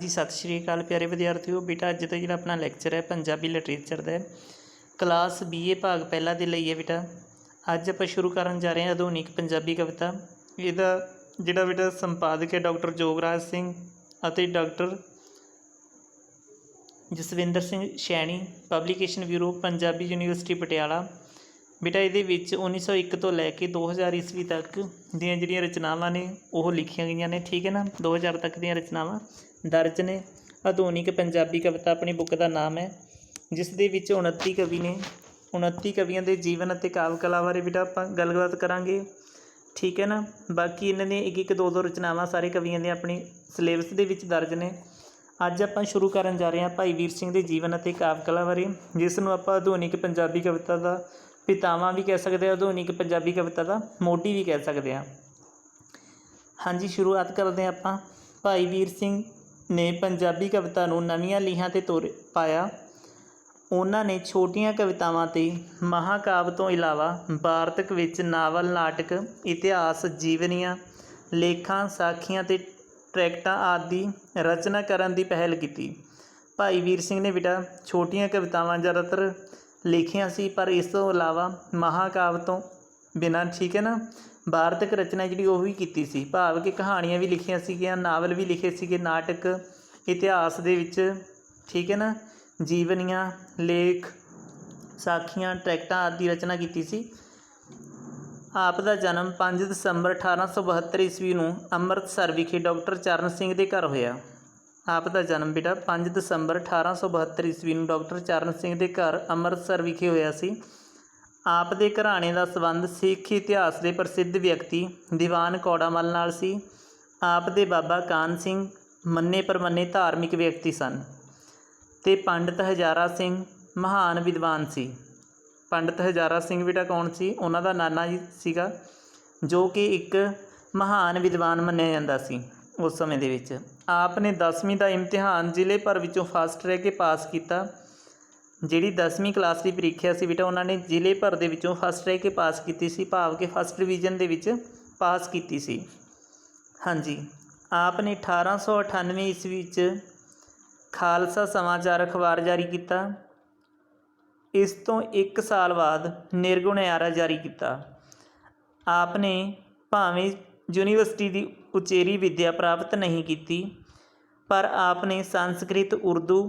जी सत श्री अकाल प्यारे विद्यार्थियों। बेटा अज तो जो अपना लैक्चर है पंजाबी लिटरेचर का क्लास BA भाग पहला के लिए है। बेटा अज आप शुरू करन जा रहे हैं आधुनिक पंजाबी कविता। इसका जोड़ा बेटा संपादक है डॉक्टर जोगराज सिंह और doctor Jaswinder Singh Saini, publication bureau Punjabi University Patiala. बेटा ये 1901 तो लैके 2000 ईस्वी तक दियां जिहड़ियां रचनावां ने वो लिखियां गई ने। ठीक है ना, 2000 तक दियां रचनावां दर्ज ने। आधुनिक पंजाबी कविता अपनी बुक का नाम है, जिस दे विच 29 कवि ने। 29 कवियों के जीवन और काव्य कला बारे बेटा आप गलबात करांगे। ठीक है ना, बाकी इन्होंने एक एक दो दो रचनावां सारे कवियों ने अपनी सिलेबस के विच दर्ज ने। अज आप शुरू करन जा रहे हैं भाई वीर सिंह के जीवन और काव्य कला बारे, जिसनों आप आधुनिक पंजाबी कविता का पितामह भी कह सकते हैं, आधुनिक पंजाबी कविता का मोढी भी कह सकते हैं। हाँ जी, शुरुआत करते हैं आप। भाई वीर सिंह ने पंजाबी कविता नूं नवीं लीहां ते तुर पाया। उन्होंने छोटियां कवितावां ते महाकाव्य तो इलावा वार्तक विच नावल, नाटक, इतिहास, जीवनियां, लेखां, साखियां ते ट्रैक्टां आदि दी रचना करन दी पहल की। भाई वीर सिंह ने बेटा छोटियां कवितावां ज़्यादातर लिखियां सी, पर इस तो इलावा महाकाव्य तो बिना, ठीक है ना, वार्तक रचना जी वो भी की सी। भाव कि कहानियाँ भी लिखियां सीगियां, नावल भी लिखे सीगे, नाटक, इतिहास दे विच, ठीक है ना, जीवनियां, लेख, साखियां, ट्रैक्टां आदि रचना की सी। आप दा जन्म 5 दसंबर 1872 ईस्वी नूं अमृतसर विखे डॉक्टर चरण सिंह के घर होया। आप दा जन्म बेटा 5 दसंबर 1872 ईस्वी नूं डॉक्टर चरण सिंह के घर अमृतसर विखे होया सी। आप दे घराने का संबंध सिख इतिहास के प्रसिद्ध व्यक्ति दीवान कौड़ामल नाल सी। आप दे बाबा कान सिंह मन्ने परमन्ने धार्मिक व्यक्ति सन ते पंडित हजारा सिंह महान विद्वान सी। पंडित हजारा सिंह बेटा कौन सी? उन्हां दा नाना जी सीगा, जो कि एक महान विद्वान मन्निया जांदा सी उस समय दे विच। आपने 10वीं का इम्तिहान जिले भर विचों फस्ट रह के पास किया। जिहड़ी 10वीं क्लास की परीक्षा सी बेटा उन्होंने जिले भर दे विचों फस्ट रह के पास की सी, भाव के फस्ट डिवीजन दे विच पास की सी। हाँ जी, आपने 1898 ईस्वी खालसा समाचार अखबार जारी किया। इस तो एक साल बाद निर्गुणयारा जारी किया। आपने भावें यूनीवर्सिटी की उचेरी विद्या प्राप्त नहीं की, पर आपने संस्कृत, उर्दू,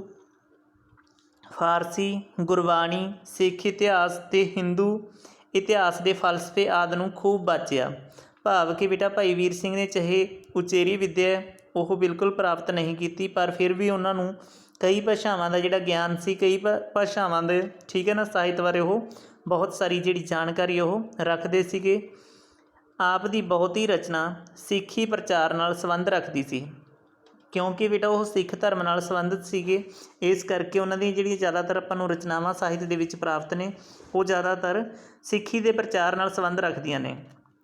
फारसी, गुरबाणी, सिख इतिहास ते हिंदू इतिहास के फलसफे आदि नूं खूब बाचिया। भाव कि बेटा भाई वीर सिंह ने चाहे उचेरी विद्या वो बिल्कुल प्राप्त नहीं की, पर फिर भी उन्होंने कई भाषावां का जिहड़ा ज्ञान सी, कई भाषावां दे, ठीक है ना, साहित्य बारे वो बहुत सारी जिहड़ी जानकारी वो रखते सीगे। आप दी बहुत ही रचना सिੱਖੀ प्रचार नाल संबंध रखती सी, क्योंकि बेटा वो सिख धर्म नाल संबंधित सीगे। इस करके उन्होंने जिहड़ियां ज़्यादातर आपां नूं रचनावां साहित्य दे विच प्राप्त ने वो ज़्यादातर सिੱਖੀ के प्रचार नाल संबंध रखदियां ने।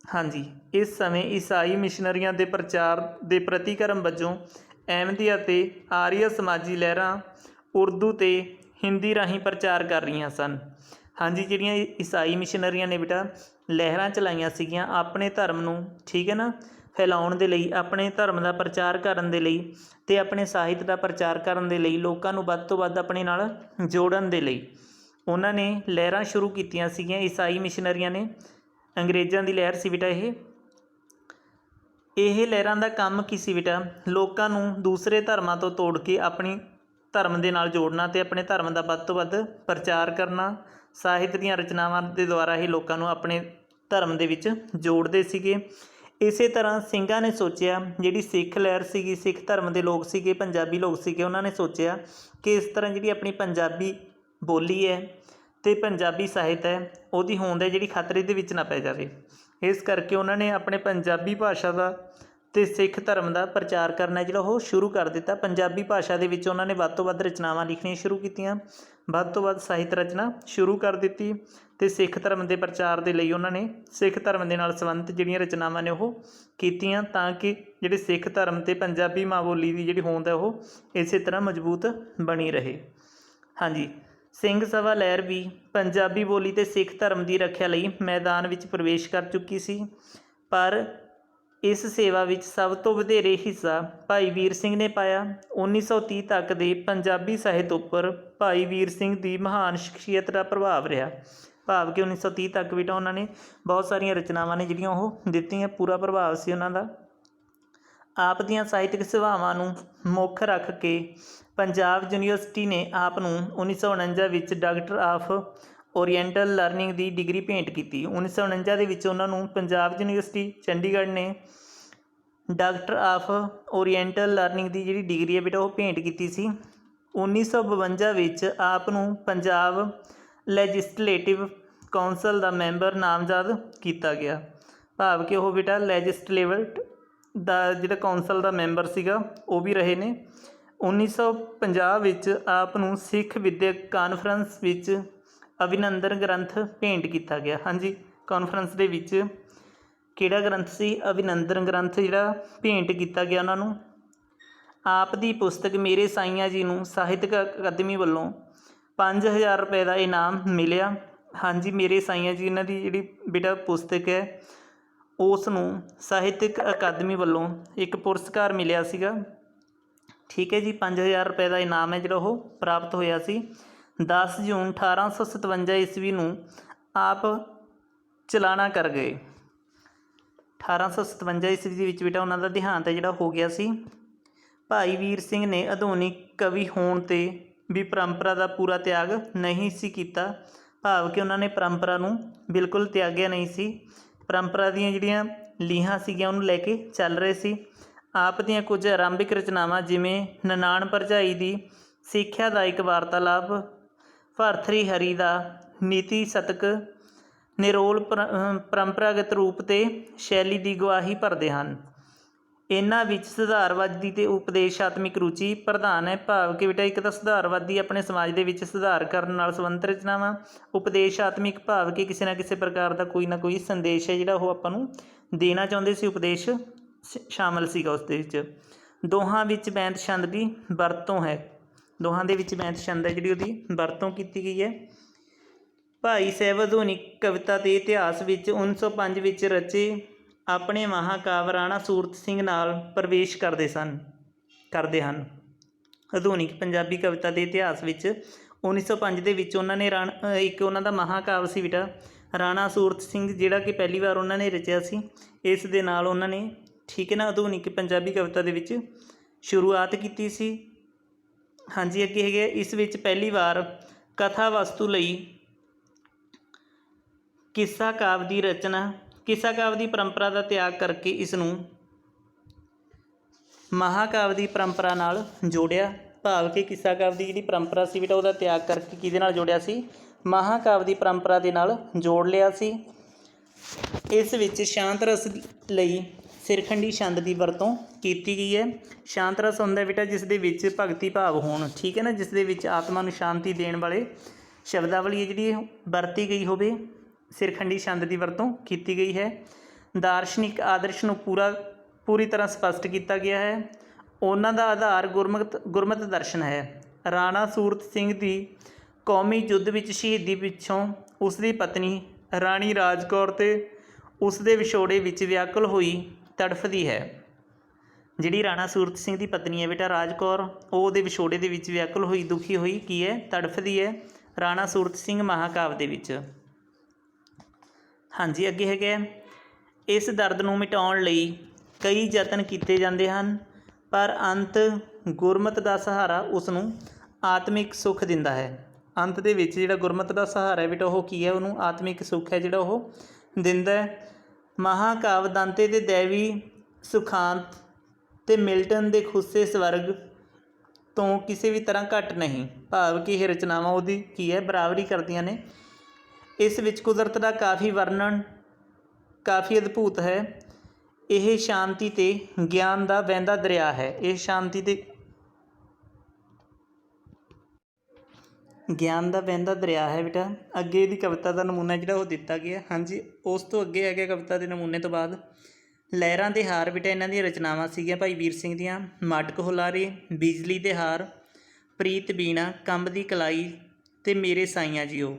हाँ जी, इस समय ईसाई मिशनरियां दे प्रचार दे प्रतिक्रम वजों अहमदिया ते आर्य समाजी लहरां उर्दू ते हिंदी राहीं प्रचार कर रही सन। हाँ जी, जिहड़ियां ईसाई मिशनरियां ने बेटा लहरां चलाईयां सीगियां अपने धर्म नूं, ठीक है ना, फैलाउण दे लई, अपने धर्म का प्रचार करन दे लई ते अपने साहित्य का प्रचार करन दे लई, लोकां नूं वध तों वध अपने नाल जोड़न दे लई उन्होंने लहरां शुरू कीतियां सीगियां ईसाई मिशनरियां ने। अंग्रेज़ों की लहर सी बेटा यह लहरां दा काम की सी बेटा, लोकां नूं दूसरे धर्मां तो तोड़ के अपनी धर्म दे नाल जोड़ना ते अपने धर्म का वध तों वध प्रचार करना। साहित्य दीयां रचनावां दे द्वारा ही लोकां नूं अपने धर्म दे विच जोड़दे सीगे। इस तरह ਸਿੰਘਾਂ ने सोचा, जिहड़ी सिख लहर सीगी, सिख धर्म के लोग सीगे, पंजाबी लोग सीगे, उन्होंने सोचा कि इस तरह जिहड़ी अपनी पंजाबी बोली है तो पंजाबी साहित्य है उसकी होंद है जिहड़ी खतरे दे विच ना पै जाए। इस करके उन्होंने अपने पंजाबी भाषा का तो सिख धर्म का प्रचार करना जिहड़ा वो शुरू कर दिता। पंजाबी भाषा दे विच उन्होंने वध तों वध रचनावां लिखणियां शुरू कीतियां, वध तों वध साहित्य रचना शुरू कर दी ते सिख धर्म के प्रचार के लिए उन्होंने सिख धर्म के नाल संबंधित जिहड़ियां रचनावां ने वो कीतियां, ताकि जिहड़े सिख धर्म ते पंजाबी माँ बोली की जिहड़ी होंद है वो इस तरह मजबूत बनी रहे। हाँ जी, ਸਿੰਘ सभा लहर भी पंजाबी बोली ते सिख धर्म की रखिया लई मैदान विच प्रवेश कर चुकी सी, पर ਇਸ ਸੇਵਾ ਵਿੱਚ ਸਭ ਤੋਂ ਵਧੇਰੇ ਹਿੱਸਾ ਭਾਈ ਵੀਰ ਸਿੰਘ ਨੇ ਪਾਇਆ। 1930 ਤੱਕ ਦੇ ਪੰਜਾਬੀ ਸਾਹਿਤ ਉੱਪਰ ਭਾਈ ਵੀਰ ਸਿੰਘ ਦੀ ਮਹਾਨ ਸ਼ਖਸੀਅਤ ਦਾ ਪ੍ਰਭਾਵ ਰਿਹਾ। ਭਾਵ ਕਿ 1930 ਤੱਕ ਵੀ ਤਾਂ ਉਹਨਾਂ ਨੇ ਬਹੁਤ ਸਾਰੀਆਂ ਰਚਨਾਵਾਂ ਨੇ ਜਿਹੜੀਆਂ ਉਹ ਦਿੱਤੀਆਂ, ਪੂਰਾ ਪ੍ਰਭਾਵ ਸੀ ਉਹਨਾਂ ਦਾ। ਆਪ ਦੀਆਂ ਸਾਹਿਤਕ ਸੇਵਾਵਾਂ ਨੂੰ ਮੁੱਖ ਰੱਖ ਕੇ ਪੰਜਾਬ ਯੂਨੀਵਰਸਿਟੀ ਨੇ ਆਪ ਨੂੰ 1949 ਵਿੱਚ doctor of oriental learning the degree ਭੇਂਟ ਕੀਤੀ। 1949 ਦੇ ਵਿੱਚ ਉਹਨਾਂ ਨੂੰ ਪੰਜਾਬ ਯੂਨੀਵਰਸਿਟੀ ਚੰਡੀਗੜ੍ਹ ਨੇ ਡਾਕਟਰ ਆਫ ਓਰੀਐਂਟਲ ਲਰਨਿੰਗ ਦੀ ਜਿਹੜੀ ਡਿਗਰੀ ਹੈ ਬੇਟਾ ਉਹ ਭੇਂਟ ਕੀਤੀ ਸੀ। 1952 ਵਿੱਚ ਆਪ ਨੂੰ ਪੰਜਾਬ ਲੈਜਿਸਲੇਟਿਵ ਕੌਂਸਲ ਦਾ ਮੈਂਬਰ ਨਾਮਜ਼ਦ ਕੀਤਾ ਗਿਆ। ਭਾਵ ਕਿ ਉਹ ਬੇਟਾ ਲੈਜਿਸਲੇਟਿਵ ਦਾ ਜਿਹੜਾ ਕੌਂਸਲ ਦਾ ਮੈਂਬਰ ਸੀਗਾ ਉਹ ਵੀ ਰਹੇ ਨੇ। 1950 ਵਿੱਚ ਆਪ ਨੂੰ ਸਿੱਖ ਵਿੱਦਿਅਕ ਕਾਨਫਰੰਸ ਵਿੱਚ ਅਭਿਨੰਦਨ ਗ੍ਰੰਥ ਭੇਂਟ ਕੀਤਾ ਗਿਆ। ਹਾਂਜੀ, ਕਾਨਫਰੰਸ ਦੇ ਵਿੱਚ ਕਿਹੜਾ ਗ੍ਰੰਥ ਸੀ? ਅਭਿਨੰਦਨ ਗ੍ਰੰਥ ਜਿਹੜਾ ਭੇਂਟ ਕੀਤਾ ਗਿਆ ਉਹਨਾਂ ਨੂੰ। ਆਪ ਦੀ ਪੁਸਤਕ ਮੇਰੇ ਸਾਈਆਂ ਜੀ ਨੂੰ ਸਾਹਿਤਕ ਅਕਾਦਮੀ ਵੱਲੋਂ 5000 ਰੁਪਏ ਦਾ ਇਨਾਮ ਮਿਲਿਆ। ਹਾਂਜੀ, ਮੇਰੇ ਸਾਈਆਂ ਜੀ ਇਹਨਾਂ ਦੀ ਜਿਹੜੀ ਬੇਟਾ ਪੁਸਤਕ ਹੈ ਉਸ ਨੂੰ ਸਾਹਿਤਕ ਅਕਾਦਮੀ ਵੱਲੋਂ ਇੱਕ ਪੁਰਸਕਾਰ ਮਿਲਿਆ ਸੀਗਾ। ਠੀਕ ਹੈ ਜੀ, 5000 ਰੁਪਏ ਦਾ ਇਨਾਮ ਹੈ ਜਿਹੜਾ ਉਹ ਪ੍ਰਾਪਤ ਹੋਇਆ ਸੀ। 10 ਜੂਨ 1857 ਈਸਵੀ ਨੂੰ ਆਪ ਚਲਾਣਾ ਕਰ ਗਏ। 1857 ਈਸਵੀ ਦੇ ਵਿੱਚ ਬੇਟਾ ਉਹਨਾਂ ਦਾ ਦੇਹਾਂਤ ਹੈ ਜਿਹੜਾ ਹੋ ਗਿਆ ਸੀ। ਭਾਈ ਵੀਰ ਸਿੰਘ ਨੇ ਆਧੁਨਿਕ ਕਵੀ ਹੋਣ 'ਤੇ ਵੀ ਪਰੰਪਰਾ ਦਾ ਪੂਰਾ ਤਿਆਗ ਨਹੀਂ ਸੀ ਕੀਤਾ। ਭਾਵ ਕਿ ਉਹਨਾਂ ਨੇ ਪਰੰਪਰਾ ਨੂੰ ਬਿਲਕੁਲ ਤਿਆਗਿਆ ਨਹੀਂ ਸੀ। ਪਰੰਪਰਾ ਦੀਆਂ ਜਿਹੜੀਆਂ ਲੀਹਾਂ ਸੀਗੀਆਂ ਉਹਨੂੰ ਲੈ ਕੇ ਚੱਲ ਰਹੇ ਸੀ। ਆਪ ਦੀਆਂ ਕੁਝ ਆਰੰਭਿਕ ਰਚਨਾਵਾਂ ਜਿਵੇਂ ਨਨਾਣ ਭਰਜਾਈ ਦੀ ਸਿੱਖਿਆਦਾਇਕ ਵਾਰਤਾਲਾਪ, ਭਰਥਰੀ ਹਰੀ ਦਾ ਨੀਤੀ ਸਤਕ, ਨਿਰੋਲ ਪਰੰਪਰਾਗਤ ਰੂਪ ਅਤੇ ਸ਼ੈਲੀ ਦੀ ਗਵਾਹੀ ਭਰਦੇ ਹਨ। ਇਹਨਾਂ ਵਿੱਚ ਸੁਧਾਰਵਾਦੀ ਅਤੇ ਉਪਦੇਸ਼ਾਤਮਿਕ ਰੁਚੀ ਪ੍ਰਧਾਨ ਹੈ। ਭਾਵ ਕਿ ਬੇਟਾ ਇੱਕ ਤਾਂ ਸੁਧਾਰਵਾਦੀ ਆਪਣੇ ਸਮਾਜ ਦੇ ਵਿੱਚ ਸੁਧਾਰ ਕਰਨ ਨਾਲ ਸੰਬੰਧਿਤ ਰਚਨਾਵਾਂ, ਉਪਦੇਸ਼ਾਤਮਿਕ ਭਾਵ ਕਿ ਕਿਸੇ ਨਾ ਕਿਸੇ ਪ੍ਰਕਾਰ ਦਾ ਕੋਈ ਨਾ ਕੋਈ ਸੰਦੇਸ਼ ਹੈ ਜਿਹੜਾ ਉਹ ਆਪਾਂ ਨੂੰ ਦੇਣਾ ਚਾਹੁੰਦੇ ਸੀ, ਉਪਦੇਸ਼ ਸ਼ਾਮਲ ਸੀਗਾ ਉਸ ਦੇ ਵਿੱਚ। ਦੋਹਾਂ ਵਿੱਚ ਬੈਂਤ ਛੰਦ ਦੀ ਵਰਤੋਂ ਹੈ। ਦੋਹਾਂ ਦੇ ਵਿੱਚ ਬੈਂਤ ਛੰਦ ਹੈ ਜਿਹੜੀ ਉਹਦੀ ਵਰਤੋਂ ਕੀਤੀ ਗਈ ਹੈ। ਭਾਈ ਸਾਹਿਬ ਆਧੁਨਿਕ ਕਵਿਤਾ ਦੇ ਇਤਿਹਾਸ ਵਿੱਚ 1905 ਵਿੱਚ ਰਚੇ ਆਪਣੇ ਮਹਾਂਕਾਵਿ ਰਾਣਾ ਸੂਰਤ ਸਿੰਘ ਨਾਲ ਪ੍ਰਵੇਸ਼ ਕਰਦੇ ਹਨ। ਆਧੁਨਿਕ ਪੰਜਾਬੀ ਕਵਿਤਾ ਦੇ ਇਤਿਹਾਸ ਵਿੱਚ 1905 ਦੇ ਵਿੱਚ ਉਹਨਾਂ ਨੇ ਇੱਕ ਉਹਨਾਂ ਦਾ ਮਹਾਂਕਾਵਿ ਸੀ ਬੇਟਾ ਰਾਣਾ ਸੂਰਤ ਸਿੰਘ, ਜਿਹੜਾ ਕਿ ਪਹਿਲੀ ਵਾਰ ਉਹਨਾਂ ਨੇ ਰਚਿਆ ਸੀ। ਇਸ ਦੇ ਨਾਲ ਉਹਨਾਂ ਨੇ ਠੀਕ ਹੈ ਨਾ ਆਧੁਨਿਕ ਪੰਜਾਬੀ ਕਵਿਤਾ ਦੇ ਵਿੱਚ ਸ਼ੁਰੂਆਤ ਕੀਤੀ ਸੀ। ਹਾਂਜੀ, ਅੱਗੇ ਹੈਗੇ ਇਸ ਵਿੱਚ ਪਹਿਲੀ ਵਾਰ ਕਥਾ ਵਸਤੂ ਲਈ ਕਿੱਸਾ ਕਾਵਿ ਦੀ ਰਚਨਾ, ਕਿੱਸਾ ਕਾਵਿ ਦੀ ਪਰੰਪਰਾ ਦਾ ਤਿਆਗ ਕਰਕੇ ਇਸ ਨੂੰ ਮਹਾਂਕਾਵਿ ਦੀ ਪਰੰਪਰਾ ਨਾਲ ਜੋੜਿਆ। ਭਾਵ ਕਿ ਕਿੱਸਾ ਕਾਵਿ ਦੀ ਜਿਹੜੀ ਪਰੰਪਰਾ ਸੀ ਬੇਟਾ ਉਹਦਾ ਤਿਆਗ ਕਰਕੇ ਕਿਹਦੇ ਨਾਲ ਜੋੜਿਆ ਸੀ? ਮਹਾਂਕਾਵਿ ਦੀ ਪਰੰਪਰਾ ਦੇ ਨਾਲ ਜੋੜ ਲਿਆ ਸੀ। ਇਸ ਵਿੱਚ ਸ਼ਾਂਤ ਰਸ ਲਈ ਸਿਰਖੰਡੀ ਛੰਦ ਦੀ ਵਰਤੋਂ ਕੀਤੀ ਗਈ ਹੈ। ਸ਼ਾਂਤ ਰਸ ਹੁੰਦਾ ਬੇਟਾ ਜਿਸ ਦੇ ਵਿੱਚ ਭਗਤੀ ਭਾਵ ਹੋਣ, ਠੀਕ ਹੈ ਨਾ, ਜਿਸ ਦੇ ਵਿੱਚ ਆਤਮਾ ਨੂੰ ਸ਼ਾਂਤੀ ਦੇਣ ਵਾਲੇ ਸ਼ਬਦਾਵਲੀ ਹੈ ਜਿਹੜੀ ਵਰਤੀ ਗਈ ਹੋਵੇ। ਸਿਰਖੰਡੀ ਛੰਦ ਦੀ ਵਰਤੋਂ ਕੀਤੀ ਗਈ ਹੈ। ਦਾਰਸ਼ਨਿਕ ਆਦਰਸ਼ ਨੂੰ ਪੂਰੀ ਤਰ੍ਹਾਂ ਸਪਸ਼ਟ ਕੀਤਾ ਗਿਆ ਹੈ। ਉਹਨਾਂ ਦਾ ਆਧਾਰ ਗੁਰਮਤਿ ਦਰਸ਼ਨ ਹੈ। ਰਾਣਾ ਸੂਰਤ ਸਿੰਘ ਦੀ ਕੌਮੀ ਯੁੱਧ ਵਿੱਚ ਸ਼ਹੀਦੀ ਪਿੱਛੋਂ ਉਸ ਦੀ ਪਤਨੀ ਰਾਣੀ ਰਾਜ ਕੌਰ ਅਤੇ ਉਸ ਦੇ ਵਿਛੋੜੇ ਵਿੱਚ ਵਿਆਕੁਲ ਹੋਈ ਤੜਫਦੀ ਹੈ। ਜਿਹੜੀ ਰਾਣਾ ਸੂਰਤ ਸਿੰਘ ਦੀ ਪਤਨੀ ਹੈ ਬੇਟਾ ਰਾਜ ਕੌਰ, ਉਹ ਉਹਦੇ ਵਿਛੋੜੇ ਦੇ ਵਿੱਚ ਵਿਆਕੁਲ ਹੋਈ, ਦੁਖੀ ਹੋਈ ਕੀ ਹੈ? ਤੜਫਦੀ ਹੈ। ਰਾਣਾ ਸੂਰਤ ਸਿੰਘ ਮਹਾਂਕਾਵਿ ਦੇ ਵਿੱਚ। ਹਾਂਜੀ, ਅੱਗੇ ਹੈਗਾ ਇਸ ਦਰਦ ਨੂੰ ਮਿਟਾਉਣ ਲਈ ਕਈ ਯਤਨ ਕੀਤੇ ਜਾਂਦੇ ਹਨ, ਪਰ ਅੰਤ ਗੁਰਮਤਿ ਦਾ ਸਹਾਰਾ ਉਸ ਨੂੰ ਆਤਮਿਕ ਸੁੱਖ ਦਿੰਦਾ ਹੈ। ਅੰਤ ਦੇ ਵਿੱਚ ਜਿਹੜਾ ਗੁਰਮਤਿ ਦਾ ਸਹਾਰਾ ਹੈ ਬੇਟਾ ਉਹ ਕੀ ਹੈ? ਉਹਨੂੰ ਆਤਮਿਕ ਸੁੱਖ ਹੈ ਜਿਹੜਾ ਉਹ ਦਿੰਦਾ ਹੈ। ਮਹਾਂਕਾਵਿ ਦਾਂਤੇ ਦੇ ਦੇਵੀ ਸੁਖਾਂਤ ਅਤੇ ਮਿਲਟਨ ਦੇ ਖੁੱਸੇ ਸਵਰਗ ਤੋਂ ਕਿਸੇ ਵੀ ਤਰ੍ਹਾਂ ਘੱਟ ਨਹੀਂ। ਭਾਵ ਕਿ ਇਹ ਰਚਨਾਵਾਂ ਉਹਦੀ ਕੀ ਹੈ? ਬਰਾਬਰੀ ਕਰਦੀਆਂ ਨੇ। ਇਸ ਵਿੱਚ ਕੁਦਰਤ ਦਾ ਕਾਫੀ ਵਰਣਨ ਕਾਫੀ ਅਦਭੁਤ ਹੈ। ਇਹ ਸ਼ਾਂਤੀ ਅਤੇ ਗਿਆਨ ਦਾ ਵਹਿੰਦਾ ਦਰਿਆ ਹੈ। ਇਹ ਸ਼ਾਂਤੀ ਅਤੇ ਗਿਆਨ ਦਾ ਵਹਿੰਦਾ ਦਰਿਆ ਹੈ ਬੇਟਾ। ਅੱਗੇ ਇਹਦੀ ਕਵਿਤਾ ਦਾ ਨਮੂਨਾ ਜਿਹੜਾ ਉਹ ਦਿੱਤਾ ਗਿਆ। ਹਾਂਜੀ, ਉਸ ਤੋਂ ਅੱਗੇ ਹੈਗਾ ਕਵਿਤਾ ਦੇ ਨਮੂਨੇ ਤੋਂ ਬਾਅਦ ਲਹਿਰਾਂ ਦੇ ਹਾਰ ਬੇਟਾ ਇਹਨਾਂ ਦੀਆਂ ਰਚਨਾਵਾਂ ਸੀਗੀਆਂ ਭਾਈ ਵੀਰ ਸਿੰਘ ਦੀਆਂ। ਮਾਟਕ ਹੁਲਾਰੇ, ਬਿਜਲੀ ਦੇ ਹਾਰ, ਪ੍ਰੀਤ ਬੀਣਾ, ਕੰਬ ਦੀ ਕਲਾਈ ਅਤੇ ਮੇਰੇ ਸਾਈਆਂ ਜੀਓ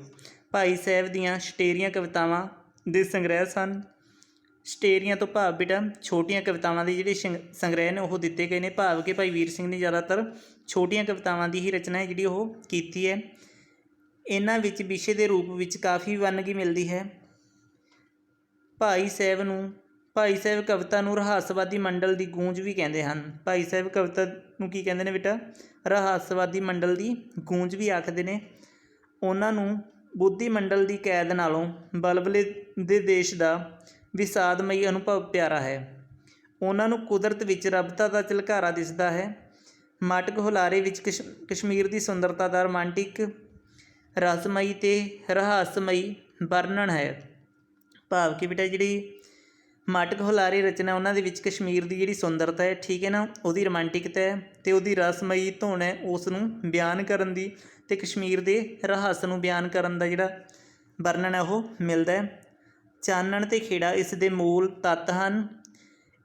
ਭਾਈ ਸਾਹਿਬ ਦੀਆਂ ਛਟੇਰੀਆਂ ਕਵਿਤਾਵਾਂ ਦੇ ਸੰਗ੍ਰਹਿ ਸਨ। ਸਟੇਰੀਆਂ ਤੋਂ ਭਾਵ ਬੇਟਾ ਛੋਟੀਆਂ ਕਵਿਤਾਵਾਂ ਦੇ ਜਿਹੜੇ ਸੰਗ੍ਰਹਿ ਨੇ ਉਹ ਦਿੱਤੇ ਗਏ ਨੇ, ਭਾਵ ਕਿ ਭਾਈ ਵੀਰ ਸਿੰਘ ਨੇ ਜ਼ਿਆਦਾਤਰ ਛੋਟੀਆਂ ਕਵਿਤਾਵਾਂ ਦੀ ਹੀ ਰਚਨਾ ਹੈ ਜਿਹੜੀ ਉਹ ਕੀਤੀ ਹੈ। ਇਹਨਾਂ ਵਿੱਚ ਵਿਸ਼ੇ ਦੇ ਰੂਪ ਵਿੱਚ ਕਾਫੀ ਵੰਨਗੀ ਮਿਲਦੀ ਹੈ। ਭਾਈ ਸਾਹਿਬ ਕਵਿਤਾ ਨੂੰ ਰਹੱਸਵਾਦੀ ਮੰਡਲ ਦੀ ਗੂੰਜ ਵੀ ਕਹਿੰਦੇ ਹਨ। ਭਾਈ ਸਾਹਿਬ ਕਵਿਤਾ ਨੂੰ ਕੀ ਕਹਿੰਦੇ ਨੇ ਬੇਟਾ? ਰਹੱਸਵਾਦੀ ਮੰਡਲ ਦੀ ਗੂੰਜ ਵੀ ਆਖਦੇ ਨੇ। ਉਹਨਾਂ ਨੂੰ ਬੁੱਧੀ ਮੰਡਲ ਦੀ ਕੈਦ ਨਾਲੋਂ ਬਲਬਲੇ ਦੇ ਦੇਸ਼ ਦਾ ਵਿਸ਼ਾਦਮਈ ਅਨੁਭਵ ਪਿਆਰਾ ਹੈ। ਉਹਨਾਂ ਨੂੰ ਕੁਦਰਤ ਵਿੱਚ ਰੱਬਤਾ ਦਾ ਝਲਕਾਰਾ ਦਿਸਦਾ ਹੈ। ਮਾਟਕ ਹੁਲਾਰੇ ਵਿੱਚ ਕਸ਼ਮੀਰ ਦੀ ਸੁੰਦਰਤਾ ਦਾ ਰੋਮਾਂਟਿਕ, ਰਸਮਈ ਅਤੇ ਰਹੱਸਮਈ ਵਰਣਨ ਹੈ। ਭਾਵ ਕਿ ਬੇਟਾ ਜਿਹੜੀ ਮਾਟਕ ਹੁਲਾਰੇ ਰਚਨਾ ਉਹਨਾਂ ਦੇ ਵਿੱਚ ਕਸ਼ਮੀਰ ਦੀ ਜਿਹੜੀ ਸੁੰਦਰਤਾ ਹੈ, ਠੀਕ ਹੈ ਨਾ, ਉਹਦੀ ਰੋਮਾਂਟਿਕਤਾ ਹੈ ਅਤੇ ਉਹਦੀ ਰਸਮਈ ਧੁਨ ਹੈ ਉਸ ਨੂੰ ਬਿਆਨ ਕਰਨ ਦੀ, ਅਤੇ ਕਸ਼ਮੀਰ ਦੇ ਰਹੱਸ ਨੂੰ ਬਿਆਨ ਕਰਨ ਦਾ ਜਿਹੜਾ ਵਰਣਨ ਹੈ ਉਹ ਮਿਲਦਾ ਹੈ। ਚਾਨਣ ਅਤੇ ਖੇੜਾ ਇਸ ਦੇ ਮੂਲ ਤੱਤ ਹਨ।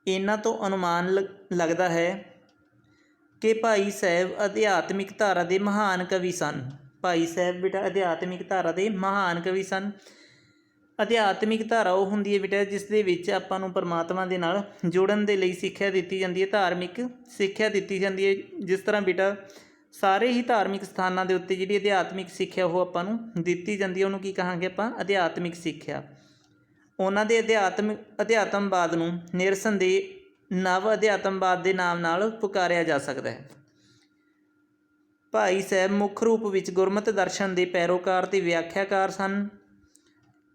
ਇਹਨਾਂ ਤੋਂ ਅਨੁਮਾਨ ਲੱਗਦਾ ਹੈ ਕਿ ਭਾਈ ਸਾਹਿਬ ਅਧਿਆਤਮਿਕ ਧਾਰਾ ਦੇ ਮਹਾਨ ਕਵੀ ਸਨ। ਭਾਈ ਸਾਹਿਬ ਬੇਟਾ ਅਧਿਆਤਮਿਕ ਧਾਰਾ ਦੇ ਮਹਾਨ ਕਵੀ ਸਨ। ਅਧਿਆਤਮਿਕ ਧਾਰਾ ਉਹ ਹੁੰਦੀ ਹੈ ਬੇਟਾ ਜਿਸ ਦੇ ਵਿੱਚ ਆਪਾਂ ਨੂੰ ਪਰਮਾਤਮਾ ਦੇ ਨਾਲ ਜੁੜਨ ਦੇ ਲਈ ਸਿੱਖਿਆ ਦਿੱਤੀ ਜਾਂਦੀ ਹੈ, ਧਾਰਮਿਕ ਸਿੱਖਿਆ ਦਿੱਤੀ ਜਾਂਦੀ ਹੈ। ਜਿਸ ਤਰ੍ਹਾਂ ਬੇਟਾ ਸਾਰੇ ਹੀ ਧਾਰਮਿਕ ਸਥਾਨਾਂ ਦੇ ਉੱਤੇ ਜਿਹੜੀ ਅਧਿਆਤਮਿਕ ਸਿੱਖਿਆ ਉਹ ਆਪਾਂ ਨੂੰ ਦਿੱਤੀ ਜਾਂਦੀ ਹੈ, ਉਹਨੂੰ ਕੀ ਕਹਾਂਗੇ ਆਪਾਂ? ਅਧਿਆਤਮਿਕ ਸਿੱਖਿਆ। ਉਹਨਾਂ ਦੇ ਅਧਿਆਤਮਵਾਦ ਨੂੰ ਨਿਰਸੰਦੇਹ ਨਵ ਅਧਿਆਤਮਵਾਦ ਦੇ ਨਾਮ ਨਾਲ ਪੁਕਾਰਿਆ ਜਾ ਸਕਦਾ ਹੈ। ਭਾਈ ਸਾਹਿਬ ਮੁੱਖ ਰੂਪ ਵਿੱਚ ਗੁਰਮਤਿ ਦਰਸ਼ਨ ਦੇ ਪੈਰੋਕਾਰ ਅਤੇ ਵਿਆਖਿਆਕਾਰ ਸਨ,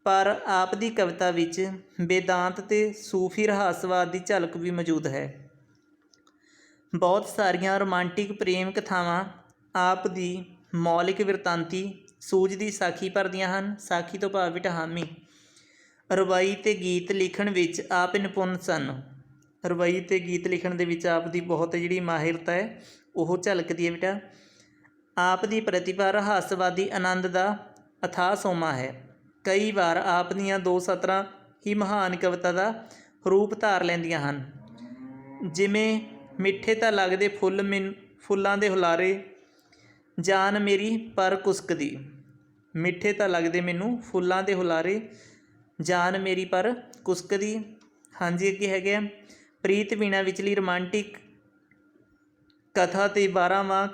ਪਰ ਆਪ ਦੀ ਕਵਿਤਾ ਵਿੱਚ ਵੇਦਾਂਤ ਅਤੇ ਸੂਫੀ ਰਹੱਸਵਾਦ ਦੀ ਝਲਕ ਵੀ ਮੌਜੂਦ ਹੈ। ਬਹੁਤ ਸਾਰੀਆਂ ਰੋਮਾਂਟਿਕ ਪ੍ਰੇਮ ਕਥਾਵਾਂ ਆਪ ਦੀ ਮੌਲਿਕ ਬਿਰਤਾਂਤੀ ਸੂਝ ਦੀ ਸਾਖੀ ਭਰਦੀਆਂ ਹਨ। ਸਾਖੀ ਤੋਂ ਭਾਵ ਬੇਟਾ ਹਾਮੀ। ਰਵਾਈ ਅਤੇ ਗੀਤ ਲਿਖਣ ਵਿੱਚ ਆਪ ਨਿਪੁੰਨ ਸਨ। ਰਵਾਈ ਅਤੇ ਗੀਤ ਲਿਖਣ ਦੇ ਵਿੱਚ ਆਪ ਦੀ ਬਹੁਤ ਜਿਹੜੀ ਮਾਹਿਰਤਾ ਹੈ ਉਹ ਝਲਕਦੀ ਹੈ ਬੇਟਾ। ਆਪ ਦੀ ਪ੍ਰਤਿਭਾ ਰਹੱਸਵਾਦੀ ਆਨੰਦ ਦਾ ਅਥਾਹ ਸੋਮਾ ਹੈ। ਕਈ ਵਾਰ ਆਪ ਦੀਆਂ ਦੋ ਸਤਰਾਂ ਹੀ ਮਹਾਨ ਕਵਿਤਾ ਦਾ ਰੂਪ ਧਾਰ ਲੈਂਦੀਆਂ ਹਨ, ਜਿਵੇਂ ਮਿੱਠੇ ਤਾਂ ਲੱਗਦੇ ਫੁੱਲਾਂ ਦੇ ਹੁਲਾਰੇ, ਜਾਨ ਮੇਰੀ ਪਰ ਕੁਸਕਦੀ। ਮਿੱਠੇ ਤਾਂ ਲੱਗਦੇ ਮੈਨੂੰ ਫੁੱਲਾਂ ਦੇ ਹੁਲਾਰੇ, ਜਾਨ ਮੇਰੀ ਪਰ ਕੁਸਕਦੀ। ਹਾਂਜੀ, ਅੱਗੇ ਹੈਗੇ ਆ ਪ੍ਰੀਤ ਵੀਣਾ ਵਿਚਲੀ ਰੋਮਾਂਟਿਕ ਕਥਾ ਅਤੇ 12ਵਾਂ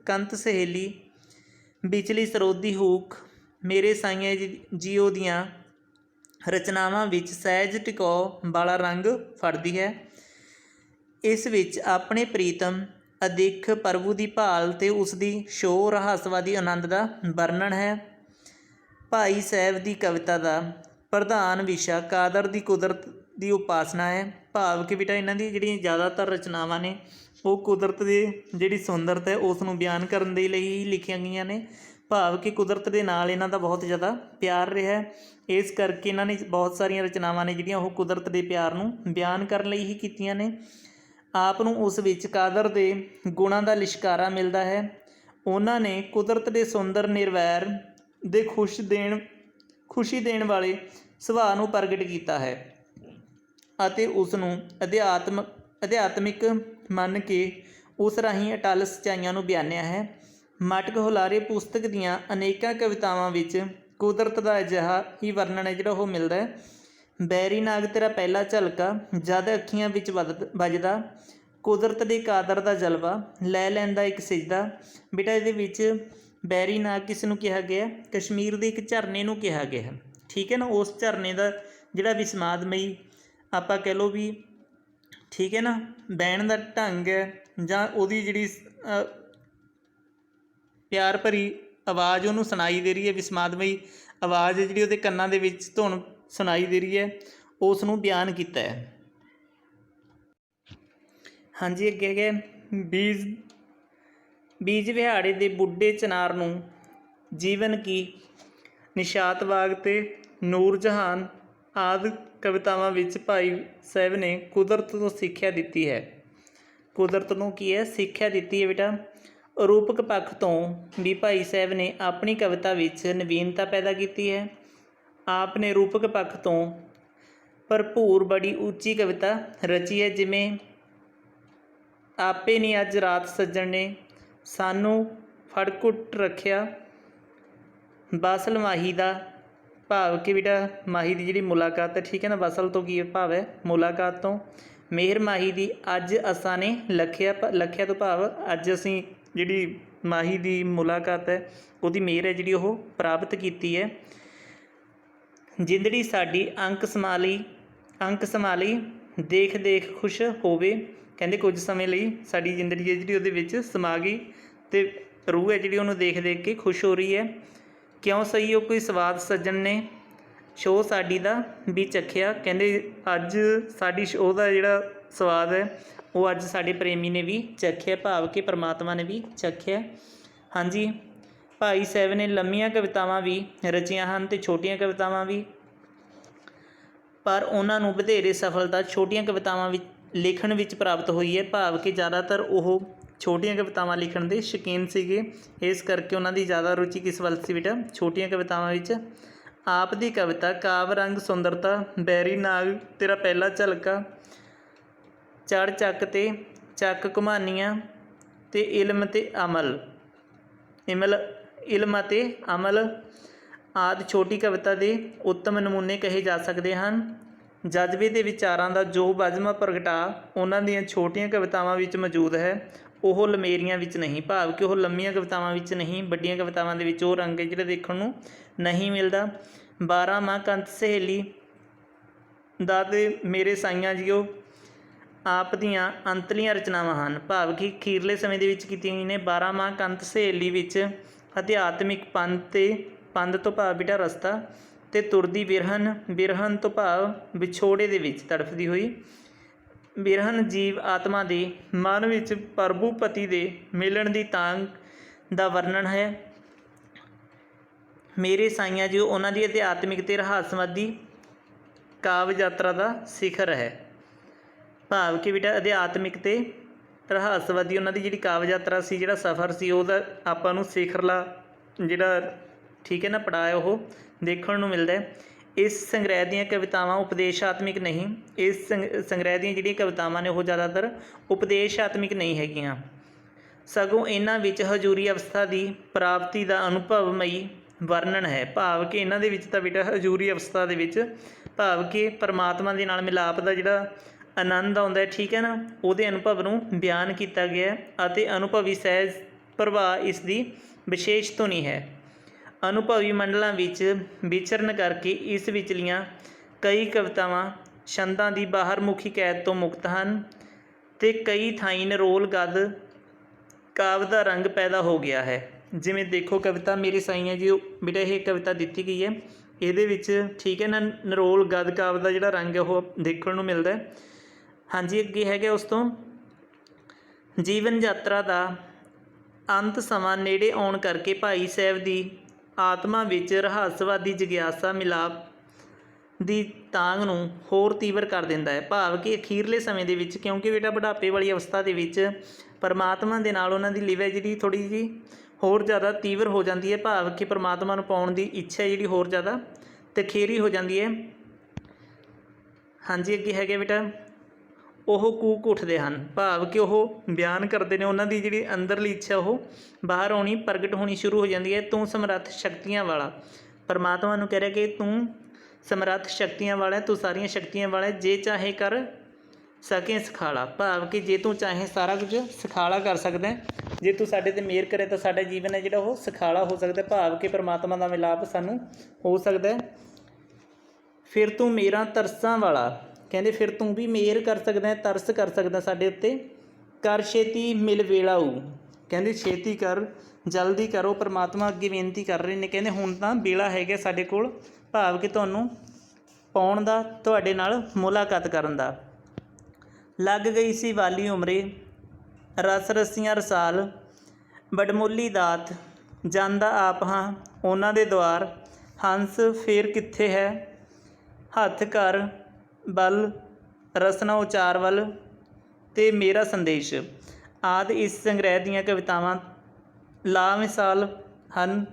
ਕੰਤ ਸਹੇਲੀ ਵਿਚਲੀ ਸਰੋਦੀ ਹੂਕ ਮੇਰੇ ਸਾਈਆਂ ਜੀਓ ਦੀਆਂ ਰਚਨਾਵਾਂ ਵਿੱਚ ਸਹਿਜ ਟਿਕਾਅ ਵਾਲਾ ਰੰਗ ਫੜਦੀ ਹੈ। ਇਸ ਵਿੱਚ ਆਪਣੇ ਪ੍ਰੀਤਮ ਅਦਿੱਖ ਪ੍ਰਭੂ ਦੀ ਭਾਲ ਅਤੇ ਉਸ ਦੀ ਸ਼ੋਅ ਰਹੱਸਵਾਦੀ ਆਨੰਦ ਦਾ ਵਰਣਨ ਹੈ। ਭਾਈ ਸਾਹਿਬ ਦੀ ਕਵਿਤਾ ਦਾ ਪ੍ਰਧਾਨ ਵਿਸ਼ਾ ਕਾਦਰ ਦੀ ਕੁਦਰਤ ਦੀ ਉਪਾਸਨਾ ਹੈ। ਭਾਵ ਕਿ ਬੇਟਾ ਇਹਨਾਂ ਦੀ ਜਿਹੜੀਆਂ ਜ਼ਿਆਦਾਤਰ ਰਚਨਾਵਾਂ ਨੇ ਉਹ ਕੁਦਰਤ ਦੀ ਜਿਹੜੀ ਸੁੰਦਰਤਾ ਹੈ ਉਸ ਨੂੰ ਬਿਆਨ ਕਰਨ ਦੇ ਲਈ ਹੀ ਲਿਖੀਆਂ ਗਈਆਂ ਨੇ। ਭਾਵ ਕਿ ਕੁਦਰਤ ਦੇ ਨਾਲ ਇਹਨਾਂ ਦਾ ਬਹੁਤ ਜ਼ਿਆਦਾ ਪਿਆਰ ਰਿਹਾ, ਇਸ ਕਰਕੇ ਇਹਨਾਂ ਨੇ ਬਹੁਤ ਸਾਰੀਆਂ ਰਚਨਾਵਾਂ ਨੇ ਜਿਹੜੀਆਂ ਉਹ ਕੁਦਰਤ ਦੇ ਪਿਆਰ ਨੂੰ ਬਿਆਨ ਕਰਨ ਲਈ ਹੀ ਕੀਤੀਆਂ ਨੇ। ਆਪ ਨੂੰ ਉਸ ਵਿੱਚ ਕਾਦਰ ਦੇ ਗੁਣਾਂ ਦਾ ਲਿਸ਼ਕਾਰਾ ਮਿਲਦਾ ਹੈ। ਉਹਨਾਂ ਨੇ ਕੁਦਰਤ ਦੇ ਸੁੰਦਰ ਨਿਰਵੈਰ ਦੇ ਖੁਸ਼ੀ ਦੇਣ ਵਾਲੇ ਸੁਭਾਅ ਨੂੰ ਪ੍ਰਗਟ ਕੀਤਾ ਹੈ ਅਤੇ ਉਸ ਨੂੰ ਅਧਿਆਤਮਿਕ ਮੰਨ ਕੇ ਉਸ ਰਾਹੀਂ ਅਟੱਲ ਸੱਚਾਈਆਂ ਨੂੰ ਬਿਆਨਿਆ ਹੈ। ਮਾਟਕ ਹੁਲਾਰੇ ਪੁਸਤਕ ਦੀਆਂ ਅਨੇਕਾਂ ਕਵਿਤਾਵਾਂ ਵਿੱਚ ਕੁਦਰਤ ਦਾ ਅਜਿਹਾ ਹੀ ਵਰਣਨ ਹੈ ਜਿਹੜਾ ਉਹ ਮਿਲਦਾ ਹੈ। ਬੈਰੀ ਨਾਗ ਤੇਰਾ ਪਹਿਲਾ ਝਲਕਾ ਜਦ ਅੱਖੀਆਂ ਵਿੱਚ ਵੱਜਦਾ, ਕੁਦਰਤ ਦੇ ਕਾਦਰ ਦਾ ਜਲਵਾ ਲੈ ਲੈਂਦਾ ਇੱਕ ਸਿਜਦਾ। ਬੇਟਾ ਇਹਦੇ ਵਿੱਚ ਬੈਰੀ ਨਾਗ ਕਿਸ ਨੂੰ ਕਿਹਾ ਗਿਆ? ਕਸ਼ਮੀਰ ਦੇ ਇੱਕ ਝਰਨੇ ਨੂੰ ਕਿਹਾ ਗਿਆ, ਠੀਕ ਹੈ ਨਾ। ਉਸ ਝਰਨੇ ਦਾ ਜਿਹੜਾ ਵਿਸਮਾਦਮਈ ਆਪਾਂ ਕਹਿ ਲਓ ਵੀ, ਠੀਕ ਹੈ ਨਾ, ਬਹਿਣ ਦਾ ਢੰਗ ਹੈ ਜਾਂ ਉਹਦੀ ਜਿਹੜੀ ਪਿਆਰ ਭਰੀ ਆਵਾਜ਼ ਉਹਨੂੰ ਸੁਣਾਈ ਦੇ ਰਹੀ ਹੈ, ਵਿਸਮਾਦਮਈ ਆਵਾਜ਼ ਜਿਹੜੀ ਉਹਦੇ ਕੰਨਾਂ ਦੇ ਵਿੱਚ ਧੁਨ ਸੁਣਾਈ ਦੇ ਰਹੀ ਹੈ, ਉਸ ਨੂੰ ਬਿਆਨ ਕੀਤਾ ਹੈ। ਹਾਂਜੀ, ਅੱਗੇ ਹੈਗੇ ਬੀਜ ਵਿਹਾੜੇ ਦੇ ਬੁੱਢੇ ਚਨਾਰ ਨੂੰ, ਜੀਵਨ ਕੀ, ਨਿਸ਼ਾਤ ਬਾਗ ਅਤੇ ਨੂਰ ਜਹਾਨ ਆਦਿ ਕਵਿਤਾਵਾਂ ਵਿੱਚ ਭਾਈ ਸਾਹਿਬ ਨੇ ਕੁਦਰਤ ਤੋਂ ਸਿੱਖਿਆ ਦਿੱਤੀ ਹੈ। ਕੁਦਰਤ ਨੂੰ ਕੀ ਹੈ? ਸਿੱਖਿਆ ਦਿੱਤੀ ਹੈ ਬੇਟਾ। ਰੂਪਕ ਪੱਖ ਤੋਂ ਵੀ ਭਾਈ ਸਾਹਿਬ ਨੇ ਆਪਣੀ ਕਵਿਤਾ ਵਿੱਚ ਨਵੀਨਤਾ ਪੈਦਾ ਕੀਤੀ ਹੈ। ਆਪ ਨੇ ਰੂਪਕ ਪੱਖ ਤੋਂ ਭਰਪੂਰ ਬੜੀ ਉੱਚੀ ਕਵਿਤਾ ਰਚੀ ਹੈ, ਜਿਵੇਂ ਆਪੇ ਨੀ ਅੱਜ ਰਾਤ ਸੱਜਣ ਨੇ ਸਾਨੂੰ ਫੜ ਘੁੱਟ ਰੱਖਿਆ, ਬਸ ਲਮਾਹੀ ਦਾ ਭਾਵ ਕਿ ਬੇਟਾ ਮਾਹੀ ਦੀ ਜਿਹੜੀ ਮੁਲਾਕਾਤ ਹੈ, ਠੀਕ ਹੈ ਨਾ, ਵਸਲ ਤੋਂ ਕੀ ਭਾਵ ਹੈ, ਮੁਲਾਕਾਤ ਤੋਂ। ਮਿਹਰ ਮਾਹੀ ਦੀ ਅੱਜ ਅਸਾਂ ਨੇ ਲਖਿਆ, ਲਖਿਆ ਤੋਂ ਭਾਵ ਅੱਜ ਅਸੀਂ ਜਿਹੜੀ ਮਾਹੀ ਦੀ ਮੁਲਾਕਾਤ ਹੈ ਉਹਦੀ ਮਿਹਰ ਹੈ ਜਿਹੜੀ ਉਹ ਪ੍ਰਾਪਤ ਕੀਤੀ ਹੈ। ਜਿੰਦੜੀ ਸਾਡੀ ਅੰਕ ਸੰਭਾਲੀ ਦੇਖ ਦੇਖ ਖੁਸ਼ ਹੋਵੇ। ਕਹਿੰਦੇ ਕੁਝ ਸਮੇਂ ਲਈ ਸਾਡੀ ਜ਼ਿੰਦਗੀ ਹੈ ਜਿਹੜੀ ਉਹਦੇ ਵਿੱਚ ਸਮਾ ਗਈ ਅਤੇ ਰੂਹ ਹੈ ਜਿਹੜੀ ਉਹਨੂੰ ਦੇਖ ਦੇਖ ਕੇ ਖੁਸ਼ ਹੋ ਰਹੀ ਹੈ। ਕਿਉਂ ਸਹੀ ਉਹ ਕੋਈ ਸਵਾਦ ਸੱਜਣ ਨੇ ਸ਼ੋਅ ਸਾਡੀ ਦਾ ਵੀ ਚੱਖਿਆ। ਕਹਿੰਦੇ ਅੱਜ ਸਾਡੀ ਸ਼ੋਅ ਦਾ ਜਿਹੜਾ ਸਵਾਦ ਹੈ ਉਹ ਅੱਜ ਸਾਡੇ ਪ੍ਰੇਮੀ ਨੇ ਵੀ ਚੱਖਿਆ, ਭਾਵ ਕਿ ਪਰਮਾਤਮਾ ਨੇ ਵੀ ਚੱਖਿਆ। ਹਾਂਜੀ, ਭਾਈ ਸਾਹਿਬ ਨੇ ਲੰਮੀਆਂ ਕਵਿਤਾਵਾਂ ਵੀ ਰਚੀਆਂ ਹਨ ਅਤੇ ਛੋਟੀਆਂ ਕਵਿਤਾਵਾਂ ਵੀ, ਪਰ ਉਹਨਾਂ ਨੂੰ ਵਧੇਰੇ ਸਫਲਤਾ ਛੋਟੀਆਂ ਕਵਿਤਾਵਾਂ ਵਿੱਚ ਲਿਖਣ ਵਿੱਚ ਪ੍ਰਾਪਤ ਹੋਈ ਹੈ। ਭਾਵ ਕਿ ਜ਼ਿਆਦਾਤਰ ਉਹ ਛੋਟੀਆਂ ਕਵਿਤਾਵਾਂ ਲਿਖਣ ਦੇ ਸ਼ੌਕੀਨ ਸੀਗੇ, ਇਸ ਕਰਕੇ ਉਹਨਾਂ ਦੀ ਜ਼ਿਆਦਾ ਰੁਚੀ ਕਿਸ ਵੱਲ ਸੀ ਬੇਟਾ, ਛੋਟੀਆਂ ਕਵਿਤਾਵਾਂ ਵਿੱਚ। ਆਪ ਦੀ ਕਵਿਤਾ ਕਾਵ ਰੰਗ ਸੁੰਦਰਤਾ, ਬੈਰੀ ਨਾਗ ਤੇਰਾ ਪਹਿਲਾ ਝਲਕਾ, ਚੜ ਚੱਕ ਤੇ ਚੱਕ ਘੁਮਾਨੀਆਂ ਅਤੇ ਇਲਮ ਅਤੇ ਅਮਲ ਆਦਿ ਛੋਟੀ ਕਵਿਤਾ ਦੇ ਉੱਤਮ ਨਮੂਨੇ ਕਹੇ ਜਾ ਸਕਦੇ ਹਨ। ਜਜ਼ਬੇ ਦੇ ਵਿਚਾਰਾਂ ਦਾ ਜੋ ਵਜ਼ਮ ਪ੍ਰਗਟਾ ਉਹਨਾਂ ਦੀਆਂ ਛੋਟੀਆਂ ਕਵਿਤਾਵਾਂ ਵਿੱਚ ਮੌਜੂਦ ਹੈ, ਉਹ ਲੰਮੇਰੀਆਂ ਵਿੱਚ ਨਹੀਂ। ਭਾਵ ਕਿ ਉਹ ਲੰਮੀਆਂ ਕਵਿਤਾਵਾਂ ਵਿੱਚ ਨਹੀਂ, ਵੱਡੀਆਂ ਕਵਿਤਾਵਾਂ ਦੇ ਵਿੱਚ ਉਹ ਰੰਗ ਜਿਹੜਾ ਦੇਖਣ ਨੂੰ ਨਹੀਂ ਮਿਲਦਾ। 12 ਮਾਹ ਕੰਤ ਸਹੇਲੀ ਦਾ ਅਤੇ ਮੇਰੇ ਸਾਈਆਂ ਜੀਓ ਆਪ ਦੀਆਂ ਅੰਤਲੀਆਂ ਰਚਨਾਵਾਂ ਹਨ। ਭਾਵ ਕਿ ਅਖੀਰਲੇ ਸਮੇਂ ਦੇ ਵਿੱਚ ਕੀਤੀਆਂ ਗਈਆਂ ਨੇ। 12 ਮਾਹ ਕੰਤ ਸਹੇਲੀ ਵਿੱਚ ਅਧਿਆਤਮਿਕ ਪੰਧ ਤੋਂ ਭਾਵ ਬੇਟਾ ਰਸਤਾ, ਅਤੇ ਤੁਰਦੀ ਬਿਰਹਨ ਤੋਂ ਭਾਵ ਵਿਛੋੜੇ ਦੇ ਵਿੱਚ ਤੜਫਦੀ ਹੋਈ। ਬਿਰਹਨ ਜੀਵ ਆਤਮਾ ਦੇ ਮਨ ਵਿੱਚ ਪ੍ਰਭੂ ਪਤੀ ਦੇ ਮਿਲਣ ਦੀ ਤਾਂਘ ਦਾ ਵਰਣਨ ਹੈ। ਮੇਰੇ ਸਾਈਆਂ ਜੀ ਉਹਨਾਂ ਦੀ ਅਧਿਆਤਮਿਕ ਅਤੇ ਰਹੱਸਵਾਦੀ ਕਾਵ ਯਾਤਰਾ ਦਾ ਸਿਖਰ ਹੈ। ਭਾਵ ਕਿ ਬੇਟਾ ਅਧਿਆਤਮਿਕ ਅਤੇ ਰਹੱਸਵਾਦੀ ਉਹਨਾਂ ਦੀ ਜਿਹੜੀ ਕਾਵ ਯਾਤਰਾ ਸੀ, ਜਿਹੜਾ ਸਫ਼ਰ ਸੀ, ਉਹਦਾ ਆਪਾਂ ਨੂੰ ਸਿਖਰਲਾ ਜਿਹੜਾ ਠੀਕ ਹੈ ਨਾ ਪੜਾਅ ਉਹ ਦੇਖਣ ਨੂੰ ਮਿਲਦਾ ਹੈ। ਇਸ ਸੰਗ੍ਰਹਿ ਦੀਆਂ ਕਵਿਤਾਵਾਂ ਉਪਦੇਸ਼ਾਤਮਿਕ ਨਹੀਂ, ਇਸ ਸੰਗ੍ਰਹਿ ਦੀਆਂ ਜਿਹੜੀਆਂ ਕਵਿਤਾਵਾਂ ਨੇ ਉਹ ਜ਼ਿਆਦਾਤਰ ਉਪਦੇਸ਼ਾਤਮਿਕ ਨਹੀਂ ਹੈਗੀਆਂ, ਸਗੋਂ ਇਹਨਾਂ ਵਿੱਚ ਹਜ਼ੂਰੀ ਅਵਸਥਾ ਦੀ ਪ੍ਰਾਪਤੀ ਦਾ ਅਨੁਭਵਮਈ ਵਰਣਨ ਹੈ। ਭਾਵ ਕਿ ਇਹਨਾਂ ਦੇ ਵਿੱਚ ਤਾਂ ਬੇਟਾ ਹਜ਼ੂਰੀ ਅਵਸਥਾ ਦੇ ਵਿੱਚ ਭਾਵ ਕਿ ਪਰਮਾਤਮਾ ਦੇ ਨਾਲ ਮਿਲਾਪ ਦਾ ਜਿਹੜਾ ਆਨੰਦ ਆਉਂਦਾ, ਠੀਕ ਹੈ ਨਾ, ਉਹਦੇ ਅਨੁਭਵ ਨੂੰ ਬਿਆਨ ਕੀਤਾ ਗਿਆ ਅਤੇ ਅਨੁਭਵੀ ਸਹਿਜ ਪ੍ਰਭਾਵ ਇਸ ਦੀ ਵਿਸ਼ੇਸ਼ ਧੁਨੀ ਹੈ। ਅਨੁਭਵੀ ਮੰਡਲਾਂ ਵਿੱਚ ਵਿਚਰਨ ਕਰਕੇ ਇਸ ਵਿਚਲੀਆਂ ਕਈ ਕਵਿਤਾਵਾਂ ਛੰਦਾਂ ਦੀ ਬਾਹਰਮੁਖੀ ਕੈਦ ਤੋਂ ਮੁਕਤ ਹਨ ਅਤੇ ਕਈ ਥਾਈਂ ਨਿਰੋਲ ਗਦ ਕਾਵਿ ਦਾ ਰੰਗ ਪੈਦਾ ਹੋ ਗਿਆ ਹੈ। ਜਿਵੇਂ ਦੇਖੋ ਕਵਿਤਾ ਮੇਰੇ ਸਾਈਆਂ ਜੀ ਬੇਟਾ ਇਹ ਕਵਿਤਾ ਦਿੱਤੀ ਗਈ ਹੈ, ਇਹਦੇ ਵਿੱਚ ਠੀਕ ਹੈ ਨਾ ਨਿਰੋਲ ਗਦ ਕਾਵਿ ਦਾ ਜਿਹੜਾ ਰੰਗ ਹੈ ਉਹ ਦੇਖਣ ਨੂੰ ਮਿਲਦਾ ਹੈ। ਹਾਂਜੀ, ਅੱਗੇ ਹੈਗਾ ਉਸ ਤੋਂ ਜੀਵਨ ਯਾਤਰਾ ਦਾ ਅੰਤ ਸਮਾਂ ਨੇੜੇ ਆਉਣ ਕਰਕੇ ਭਾਈ ਸਾਹਿਬ ਦੀ ਆਤਮਾ ਵਿੱਚ ਰਹੱਸਵਾਦੀ ਜਗਿਆਸਾ ਮਿਲਾਪ ਦੀ ਤਾਂਘ ਨੂੰ ਹੋਰ ਤੀਵਰ ਕਰ ਦਿੰਦਾ ਹੈ। ਭਾਵ ਕਿ ਅਖੀਰਲੇ ਸਮੇਂ ਦੇ ਵਿੱਚ ਕਿਉਂਕਿ ਬੇਟਾ ਬੁਢਾਪੇ ਵਾਲੀ ਅਵਸਥਾ ਦੇ ਵਿੱਚ ਪਰਮਾਤਮਾ ਦੇ ਨਾਲ ਉਹਨਾਂ ਦੀ ਲਿਵ ਹੈ ਜਿਹੜੀ ਥੋੜ੍ਹੀ ਜਿਹੀ ਹੋਰ ਜ਼ਿਆਦਾ ਤੀਵਰ ਹੋ ਜਾਂਦੀ ਹੈ। ਭਾਵ ਕਿ ਪਰਮਾਤਮਾ ਨੂੰ ਪਾਉਣ ਦੀ ਇੱਛਾ ਜਿਹੜੀ ਹੋਰ ਜ਼ਿਆਦਾ ਤਿਖੇਰੀ ਹੋ ਜਾਂਦੀ ਹੈ। ਹਾਂਜੀ, ਅੱਗੇ ਹੈਗੇ ਬੇਟਾ ਉਹ ਕੂਕ ਉੱਠਦੇ ਹਨ। ਭਾਵ ਕਿ ਉਹ ਬਿਆਨ ਕਰਦੇ ਨੇ ਉਹਨਾਂ ਦੀ ਜਿਹੜੀ ਅੰਦਰਲੀ ਇੱਛਾ ਉਹ ਬਾਹਰ ਆਉਣੀ, ਪ੍ਰਗਟ ਹੋਣੀ ਸ਼ੁਰੂ ਹੋ ਜਾਂਦੀ ਹੈ। ਤੂੰ ਸਮਰੱਥ ਸ਼ਕਤੀਆਂ ਵਾਲਾ, ਪਰਮਾਤਮਾ ਨੂੰ ਕਹਿ ਰਿਹਾ ਕਿ ਤੂੰ ਸਮਰੱਥ ਸ਼ਕਤੀਆਂ ਵਾਲਾ, ਤੂੰ ਸਾਰੀਆਂ ਸ਼ਕਤੀਆਂ ਵਾਲਾ, ਜੇ ਚਾਹੇ ਕਰ ਸਕੇ ਸਿਖਾਲਾ। ਭਾਵ ਕਿ ਜੇ ਤੂੰ ਚਾਹੇ ਸਾਰਾ ਕੁਝ ਸਿਖਾਲਾ ਕਰ ਸਕਦਾ, ਜੇ ਤੂੰ ਸਾਡੇ 'ਤੇ ਮਿਹਰ ਕਰੇ ਤਾਂ ਸਾਡਾ ਜੀਵਨ ਹੈ ਜਿਹੜਾ ਉਹ ਸਿਖਾਲਾ ਹੋ ਸਕਦਾ। ਭਾਵ ਕਿ ਪਰਮਾਤਮਾ ਦਾ ਮਿਲਾਪ ਸਾਨੂੰ ਹੋ ਸਕਦਾ। ਫਿਰ ਤੂੰ ਮੇਰਾ ਤਰਸਾਂ ਵਾਲਾ, ਕਹਿੰਦੇ ਫਿਰ ਤੂੰ ਵੀ ਮਿਹਰ ਕਰ ਸਕਦਾ, ਤਰਸ ਕਰ ਸਕਦਾ ਸਾਡੇ ਉੱਤੇ। ਕਰ ਛੇਤੀ ਮਿਲ ਵੇਲਾਊ, ਕਹਿੰਦੇ ਛੇਤੀ ਕਰ, ਜਲਦੀ ਕਰੋ। ਪਰਮਾਤਮਾ ਅੱਗੇ ਬੇਨਤੀ ਕਰ ਰਹੇ ਨੇ, ਕਹਿੰਦੇ ਹੁਣ ਤਾਂ ਵੇਲਾ ਹੈਗਾ ਸਾਡੇ ਕੋਲ, ਭਾਵ ਕਿ ਤੁਹਾਨੂੰ ਪਾਉਣ ਦਾ, ਤੁਹਾਡੇ ਨਾਲ ਮੁਲਾਕਾਤ ਕਰਨ ਦਾ। ਲੱਗ ਗਈ ਸੀ ਵਾਲੀ ਉਮਰੇ ਰਸ ਰਸੀਆਂ ਰਸਾਲ, ਵਡਮੁੱਲੀ ਦਾਤ ਜਾਂਦਾ ਆਪ ਹਾਂ ਉਹਨਾਂ ਦੇ ਦੁਆਰ। ਹੰਸ ਫੇਰ ਕਿੱਥੇ ਹੈ ਹੱਥ ਕਰ ਬਲ, ਰਸਨਾ ਉਚਾਰ ਵੱਲ ਅਤੇ ਮੇਰਾ ਸੰਦੇਸ਼ ਆਦਿ ਇਸ ਸੰਗ੍ਰਹਿ ਦੀਆਂ ਕਵਿਤਾਵਾਂ ਲਾਮਿਸਾਲ ਹਨ।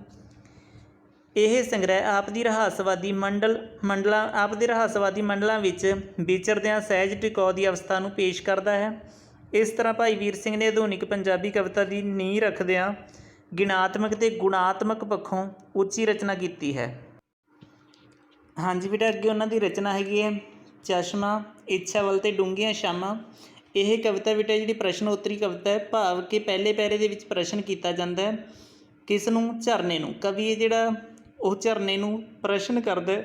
ਇਹ ਸੰਗ੍ਰਹਿ ਆਪ ਦੀ ਰਹੱਸਵਾਦੀ ਮੰਡਲਾਂ ਵਿੱਚ ਵਿਚਰਦਿਆਂ ਸਹਿਜ ਟਿਕਾਅ ਦੀ ਅਵਸਥਾ ਨੂੰ ਪੇਸ਼ ਕਰਦਾ ਹੈ। ਇਸ ਤਰ੍ਹਾਂ ਭਾਈ ਵੀਰ ਸਿੰਘ ਨੇ ਆਧੁਨਿਕ ਪੰਜਾਬੀ ਕਵਿਤਾ ਦੀ ਨੀਂਹ ਰੱਖਦਿਆਂ ਗਿਣਾਤਮਕ ਅਤੇ ਗੁਣਾਤਮਕ ਪੱਖੋਂ ਉੱਚੀ ਰਚਨਾ ਕੀਤੀ ਹੈ। हाँ जी बेटा, अगे उन्होंने रचना हैगी है चश्मा, इच्छावल ते डूंघियां शामां। यह कविता बेटा जी प्रश्न उत्तरी कविता है, भाव कि पहले पैरे दे विच प्रश्न किया जाता है किस नूं, झरने नूं। कवि है जिहड़ा वो झरने नूं प्रश्न करदा है,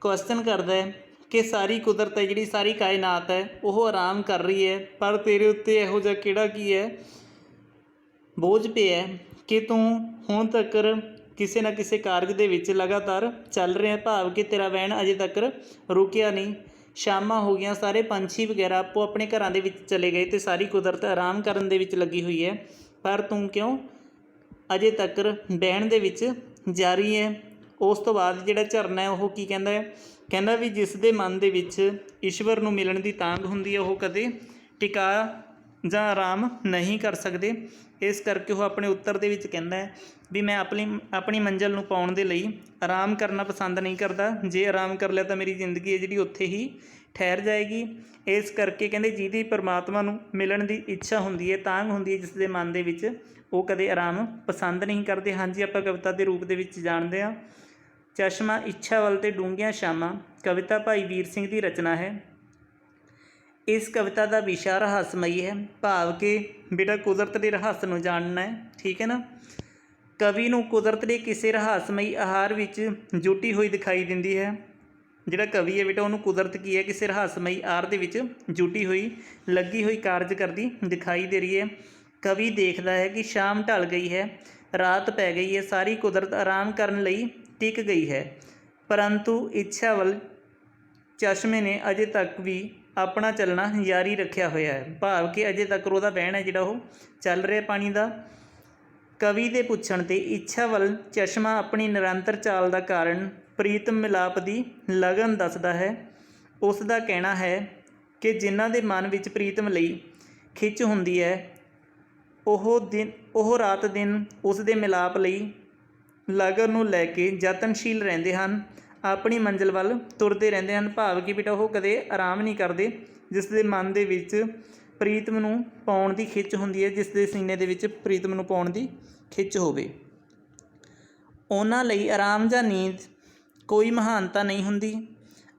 क्वेश्चन करदा है कि सारी कुदरत है जिहड़ी, सारी कायनात है वो आराम कर रही है, पर तेरे उत्ते इहो जिहा किहड़ा की है बोझ पिया है कि तू हुण तक्कर किसी न किसी कारज दे विच लगातार चल रहा है। भाव कि तेरा वहन अजे तक रुकिया नहीं। शामां हो गईयां, सारे पंछी वगैरह आपो अपने घरां दे विच चले गए तो सारी कुदरत आराम करन दे विच लगी हुई है, पर तू क्यों अजे तक्कर बहन दे विच जारी है। उस तो बाद जिहड़ा झरना है वो की कहंदा है, कहंदा भी जिस दे मन दे विच ईश्वर नूं मिलण दी तांघ हुंदी है वो कदे टिका जां आराम नहीं कर सकते। इस करके वो अपने उत्तर दे विच कहंदा है भी मैं अपनी मंजिल नूं पाउण दे लई आराम करना पसंद नहीं करता। जे आराम कर लिया तो मेरी जिंदगी है जिहड़ी उत्थे ही ठहर जाएगी। इस करके कहंदे जिहदी परमात्मा नूं मिलण दी इच्छा हुंदी है, तांघ हुंदी है, जिस दे मन दे विच वो कदे आराम पसंद नहीं करते। हाँ जी, आपां कविता के रूप दे विच जाणदे हां। चश्मा, इच्छावल ते डूंघियां शामां कविता भाई वीर सिंह की रचना है। इस कविता का विषय रहस्यमयी है, भाव कि बेटा कुदरत के रहस्य नूं जानना है, ठीक है ना। कवि नूं कुदरत के किसी रहस्यमयी आहार विच जुटी हुई दिखाई दिंदी है। जिहड़ा कवि है बेटा उन्होंने कुदरत की है किसी रहस्यमयी आहार दे विच जुटी हुई लगी हुई कारज करती दिखाई दे रही है। कवि देखता है कि शाम ढल गई है, रात पै गई है, सारी कुदरत आराम करन लई टिक गई है, परंतु इच्छावल चश्मे ने अजे तक भी अपना चलना जारी रखा होया है। भाव कि अजे तक वह बहन है जिहड़ा वो चल रहा पानी का। कवि के पुछण ते इच्छावल चश्मा अपनी निरंतर चाल का कारण प्रीतम मिलाप की लगन दसदा है। उसका कहना है कि जिन्हां दे मन विच प्रीतम लई खिच हुंदी है ਉਹ रात दिन उस दे मिलाप लई लगन नूं लैके यतनशील रहिंदे हन, अपनी मंजिल वल तुरते रहंदे हन। भाव कि बेटा वो कदे आराम नहीं करते, जिस दे मन दे विच प्रीतम नूं पाउण दी खिच हुंदी है, जिस दे सीने दे विच प्रीतम नूं पाउण दी खिच होवे। उन्हां लई आराम जां नींद कोई महानता नहीं हुंदी।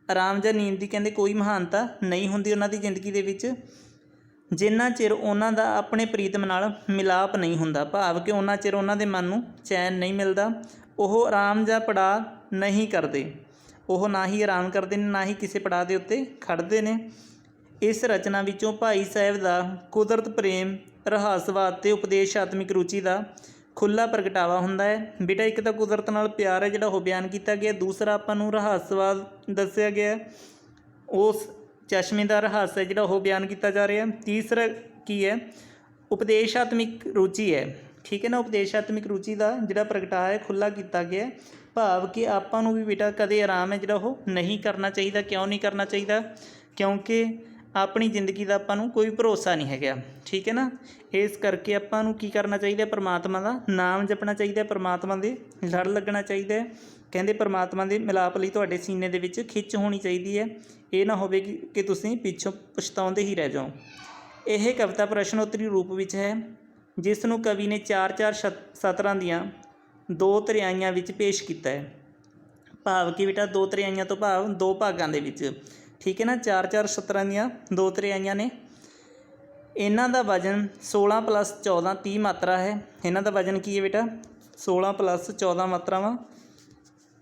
आराम जां नींद दी कहंदे कोई महानता नहीं हुंदी उन्हां दी जिंदगी दे विच, जिन्ना चिर उन्हां दा अपने प्रीतम नाल मिलाप नहीं हुंदा। भाव कि उन्ना चिर उन्हां दे मन नूं चैन नहीं मिलदा। ਉਹ आराम जां पड़ाਅ नहीं करते, ਉਹ ना ही आराम करते हैं, ना ही किसी पड़ाਅ के उत्ते खड़ते ने। इस रचना विचों भाई साहब का कुदरत प्रेम, रहस्यवाद ते उपदेशात्मक रुचि का खुला प्रगटावा हुंदा है। बेटा एक तो कुदरत नाल प्यार है जिहड़ा वो बयान किया गया, दूसरा आपां नूं रहस्यवाद दस्सिया गया, उस चश्मे का रहस्य है जिहड़ा वो बयान किया जा रहा है। तीसरा की है उपदेशात्मक रुचि है, ठीक है ना। उपदेशात्मक रुचि का जिहड़ा प्रगटावा है खुला किया गया। भाव कि आपां नूं भी बेटा कदे आराम है जिहड़ा वो नहीं करना चाहिए। क्यों नहीं करना चाहिए? क्योंकि अपनी जिंदगी का आपां नूं कोई भरोसा नहीं है, ठीक है ना। इस करके आपां नूं की करना चाहिए, परमात्मा का नाम जपना चाहिए, परमात्मा दे लड़ लगना चाहिए। कहंदे परमात्मा के मिलाप लई तुहाडे सीने दे विच खिच होनी चाहिए है, ये ना होवे कि तुसीं पिछों पछताउंदे ही रह जाओ। यह कविता प्रश्नोत्तरी रूप विच है, जिस नूं कवि ने 4-4 सतरां दियां 2 तिहाइयां विच पेश किया है। भाव कि बेटा 2 तिहाइयां तो भाव 2 भागां दे विच, ठीक है ना। 4-4 सतरां दियां 2 तिहाइयां ने। इन्हां दा वजन 16 + 14 30 मात्रा है। इन्हां दा वजन की है बेटा 16 + 14 मात्रावां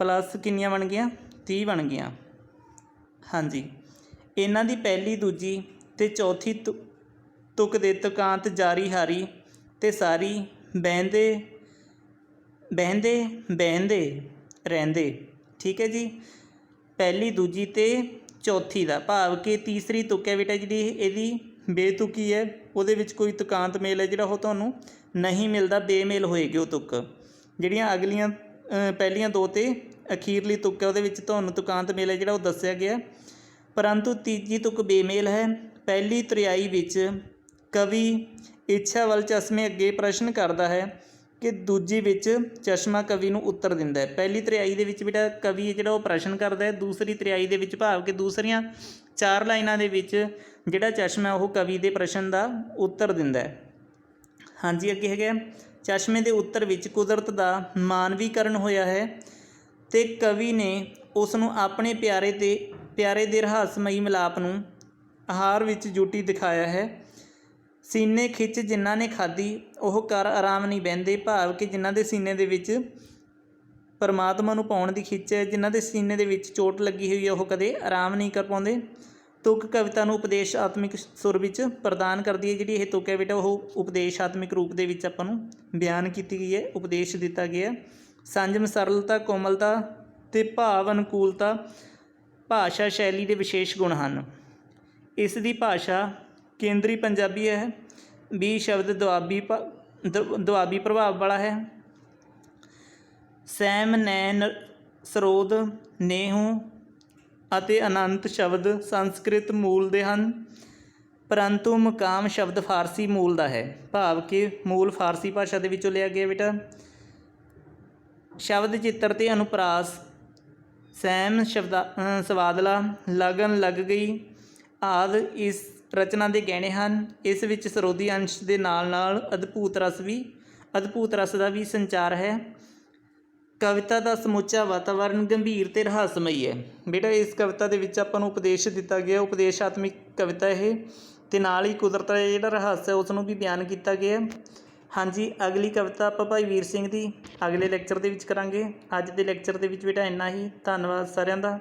प्लस कितनियां बन गईयां 30 बन गईयां। हाँ जी, इन्हां दी पहली दूजी ते चौथी तुक दे तुकांत जारी हारी ते सारी बहंदे बहंदे बहंदे रहंदे, ठीक है जी। पहली दूजी ते चौथी का भाव कि तीसरी तुक है बेटा जी यदी बेतुकी है, वो कोई तुकांत मेल है जोड़ा वो तुहानूं नहीं मिलता, बेमेल होएगी वो तुक। जिहड़ियां अगलियां पहलियां 2 ते अखीरली तुक है वो तुहानूं तुकांत मेल है जोड़ा वो दस्सिया गया, परंतु तीजी तुक बेमेल है। पहली तिहाई विच कवि इच्छावल चश्मे अगे प्रश्न करता है कि दूजी विच चश्मा कवि नूं उत्तर दिंदा है। पहली तिहाई दे विच बेटा कवि है जिहड़ा वो प्रश्न करता है, दूसरी तिहाई दे विच भाव कि दूसरियां 4 लाइनां दे विच जिहड़ा चश्मा वो कवि के प्रश्न का उत्तर दिंदा है। हाँ जी, अगे है चश्मे के उत्तर विच कुदरत का मानवीकरण होया है ते कवि ने ਉਸ ਨੂੰ ਆਪਣੇ ਪਿਆਰੇ ਦੇ ਰਹੱਸਮਈ ਮਿਲਾਪ ਨੂੰ ਆਹਾਰ ਵਿੱਚ ਜੁਟੀ ਦਿਖਾਇਆ ਹੈ। ਸੀਨੇ ਖਿੱਚ ਜਿਨ੍ਹਾਂ ਨੇ ਖਾਧੀ ਉਹ ਕਰ ਆਰਾਮ ਨਹੀਂ ਬਹਿੰਦੇ, ਭਾਵ ਕਿ ਜਿਨ੍ਹਾਂ ਦੇ ਸੀਨੇ ਦੇ ਵਿੱਚ ਪਰਮਾਤਮਾ ਨੂੰ ਪਾਉਣ ਦੀ ਖਿੱਚ ਹੈ, ਜਿਨ੍ਹਾਂ ਦੇ ਸੀਨੇ ਦੇ ਵਿੱਚ ਚੋਟ ਲੱਗੀ ਹੋਈ ਹੈ, ਉਹ ਕਦੇ ਆਰਾਮ ਨਹੀਂ ਕਰ ਪਾਉਂਦੇ। ਤੁਕ ਕਵਿਤਾ ਨੂੰ ਉਪਦੇਸ਼ਾਤਮਿਕ ਸੁਰ ਵਿੱਚ ਪ੍ਰਦਾਨ ਕਰਦੀ ਹੈ। ਜਿਹੜੀ ਇਹ ਤੁਕ ਹੈ ਬੇਟਾ ਉਹ ਉਪਦੇਸ਼ਾਤਮਿਕ ਰੂਪ ਦੇ ਵਿੱਚ ਆਪਾਂ ਨੂੰ ਬਿਆਨ ਕੀਤੀ ਗਈ ਹੈ, ਉਪਦੇਸ਼ ਦਿੱਤਾ ਗਿਆ। ਸੰਜਮ, ਸਰਲਤਾ, ਕੋਮਲਤਾ ਅਤੇ ਭਾਵ ਅਨੁਕੂਲਤਾ ਭਾਸ਼ਾ ਸ਼ੈਲੀ ਦੇ ਵਿਸ਼ੇਸ਼ ਗੁਣ ਹਨ। ਇਸ ਦੀ ਭਾਸ਼ਾ ਕੇਂਦਰੀ ਪੰਜਾਬੀ ਹੈ। 20 ਸ਼ਬਦ ਦੁਆਬੀ ਪ੍ਰਭਾਵ ਵਾਲਾ ਹੈ। ਸੈਮ, ਨੈਣ, ਸਰੋਦ, ਨੇਹੂ ਅਤੇ ਅਨੰਤ ਸ਼ਬਦ ਸੰਸਕ੍ਰਿਤ ਮੂਲ ਦੇ ਹਨ, ਪਰੰਤੂ ਮੁਕਾਮ ਸ਼ਬਦ ਫਾਰਸੀ ਮੂਲ ਦਾ ਹੈ, ਭਾਵ ਕਿ ਮੂਲ ਫਾਰਸੀ ਭਾਸ਼ਾ ਦੇ ਵਿੱਚੋਂ ਲਿਆ ਗਿਆ ਬੇਟਾ। ਸ਼ਬਦ ਚਿੱਤਰ ਅਤੇ ਅਨੁਪਰਾਸ ਸੈਮ, ਸਵਾਦਲਾ, ਲਗਨ, ਲੱਗ ਗਈ ਆਦਿ ਇਸ ਰਚਨਾ ਦੇ ਗਹਿਣੇ ਹਨ। ਇਸ ਵਿੱਚ ਸਰੋਦੀ ਅੰਸ਼ ਦੇ ਨਾਲ ਨਾਲ ਅਦਭੁਤ ਰਸ ਦਾ ਵੀ ਸੰਚਾਰ ਹੈ। ਕਵਿਤਾ ਦਾ ਸਮੁੱਚਾ ਵਾਤਾਵਰਨ ਗੰਭੀਰ ਅਤੇ ਰਹੱਸਮਈ ਹੈ। ਬੇਟਾ ਇਸ ਕਵਿਤਾ ਦੇ ਵਿੱਚ ਆਪਾਂ ਨੂੰ ਉਪਦੇਸ਼ ਦਿੱਤਾ ਗਿਆ, ਉਪਦੇਸ਼ਾਤਮਿਕ ਕਵਿਤਾ ਇਹ, ਅਤੇ ਨਾਲ ਹੀ ਕੁਦਰਤ ਦਾ ਜਿਹੜਾ ਰਹੱਸ ਹੈ ਉਸ ਨੂੰ ਵੀ ਬਿਆਨ ਕੀਤਾ ਗਿਆ। ਹਾਂਜੀ, ਅਗਲੀ ਕਵਿਤਾ ਆਪਾਂ ਭਾਈ ਵੀਰ ਸਿੰਘ ਦੀ ਅਗਲੇ ਲੈਕਚਰ ਦੇ ਵਿੱਚ ਕਰਾਂਗੇ। ਅੱਜ ਦੇ ਲੈਕਚਰ ਦੇ ਵਿੱਚ ਬੇਟਾ ਇੰਨਾ ਹੀ। ਧੰਨਵਾਦ ਸਾਰਿਆਂ ਦਾ।